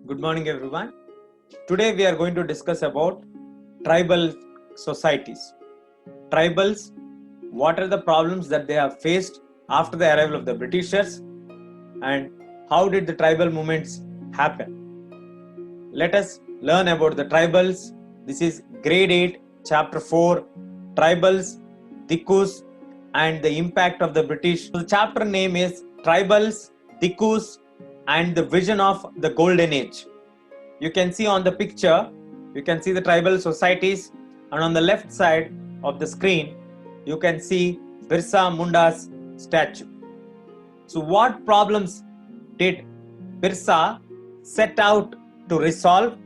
Good morning, everyone. Today we are going to discuss about tribal societies. Tribals, what are the problems that they have faced after the arrival of the Britishers, and how did the tribal movements happen? Let us learn about the tribals. This is grade 8, chapter 4, tribals, Dikkus, and the impact of the British. The chapter name is Tribals, Dikkus, and the Vision of the Golden Age. You can see on the picture, you can see the tribal societies, and on the left side of the screen, you can see Birsa Munda's statue. So what problems did Birsa set out to resolve?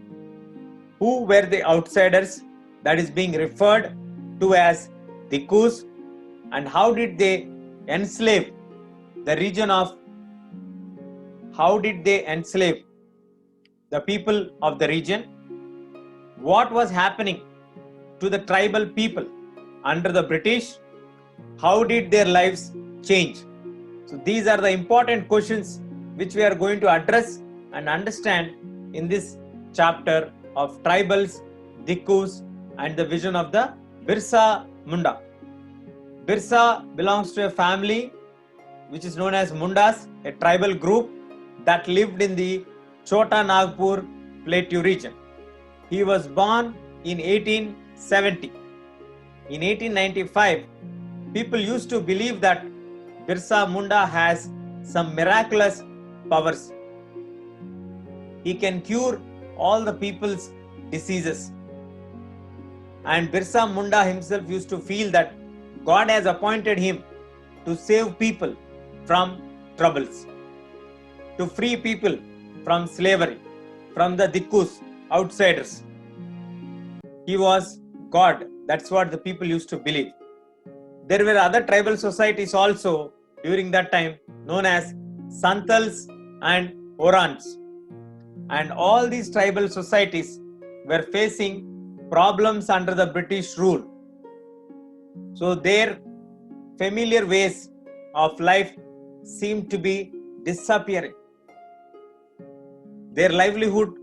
Who were the outsiders that is being referred to as Dikkus, and how did they enslave the region of, how did they enslave the people of the region? What was happening to the tribal people under the British? How did their lives change? So these are the important questions which we are going to address and understand in this chapter of tribals, Dikkus, and the vision of the Birsa Munda. Birsa belongs to a family which is known as Mundas, a tribal group that lived in the Chota Nagpur Plateau region. He was born in 1870. In 1895, people used to believe that Birsa Munda has some miraculous powers. He can cure all the people's diseases. And Birsa Munda himself used to feel that God has appointed him to save people from troubles, to free people from slavery, from the Dikkus, outsiders. He was God. That's what the people used to believe. There were other tribal societies also during that time known as Santals and Orans. And all these tribal societies were facing problems under the British rule. So their familiar ways of life seemed to be disappearing. Their livelihood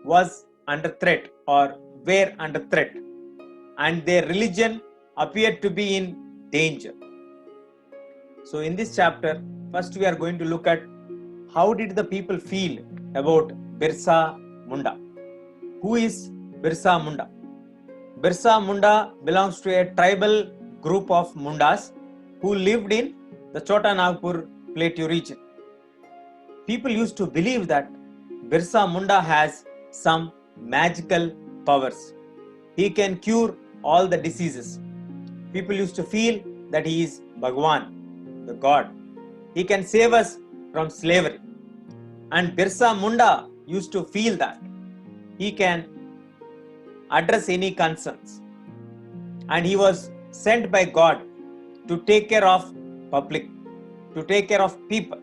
was under threat or were under threat, and their religion appeared to be in danger. So in this chapter, first we are going to look at how did the people feel about Birsa Munda. Who is Birsa Munda? Birsa Munda belongs to a tribal group of Mundas who lived in the Chota Nagpur Plateau region. People used to believe that Birsa Munda has some magical powers. He can cure all the diseases. People used to feel that he is Bhagwan, the God. He can save us from slavery. And Birsa Munda used to feel that he can address any concerns. And he was sent by God to take care of public, to take care of people,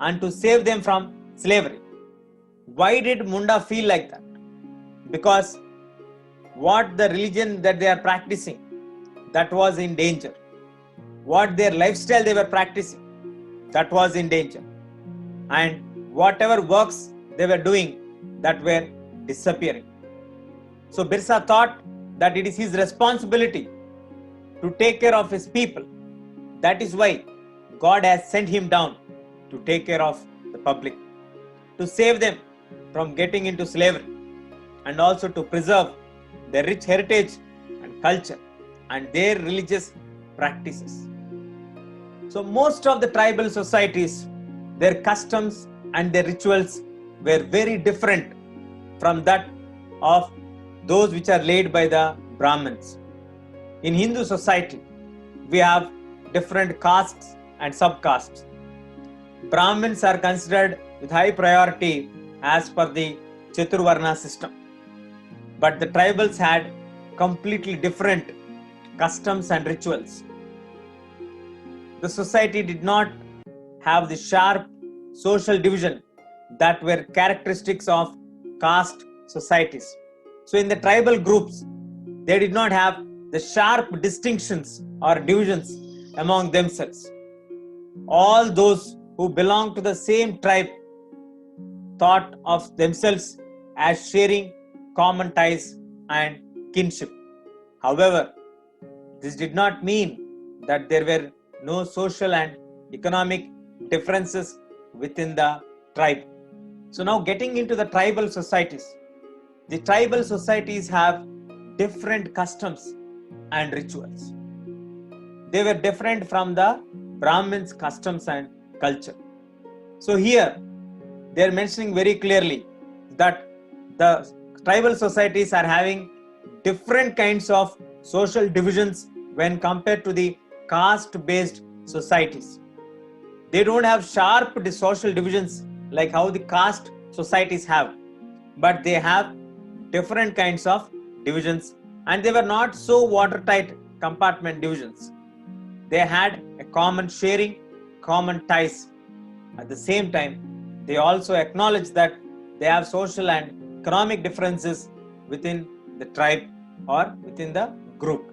and to save them from slavery. Why did Munda feel like that? Because what the religion that they are practicing, that was in danger. What their lifestyle they were practicing, that was in danger. And whatever works they were doing, that were disappearing. So Birsa thought that it is his responsibility to take care of his people. That is why God has sent him down to take care of the public, to save them from getting into slavery, and also to preserve their rich heritage and culture and their religious practices. So most of the tribal societies, their customs and their rituals were very different from that of those which are laid by the Brahmins. In Hindu society, we have different castes and subcastes. Brahmins are considered with high priority as per the Chaturvarna system. But the tribals had completely different customs and rituals. The society did not have the sharp social division that were characteristics of caste societies. So in the tribal groups, they did not have the sharp distinctions or divisions among themselves. All those who belonged to the same tribe thought of themselves as sharing common ties and kinship. However, this did not mean that there were no social and economic differences within the tribe. So now getting into the tribal societies. The tribal societies have different customs and rituals. They were different from the Brahmins' customs and culture. So here they are mentioning very clearly that the tribal societies are having different kinds of social divisions when compared to the caste-based societies. They don't have sharp social divisions like how the caste societies have, but they have different kinds of divisions, and they were not so watertight compartment divisions. They had a common sharing, common ties. At the same time, they also acknowledge that they have social and economic differences within the tribe or within the group.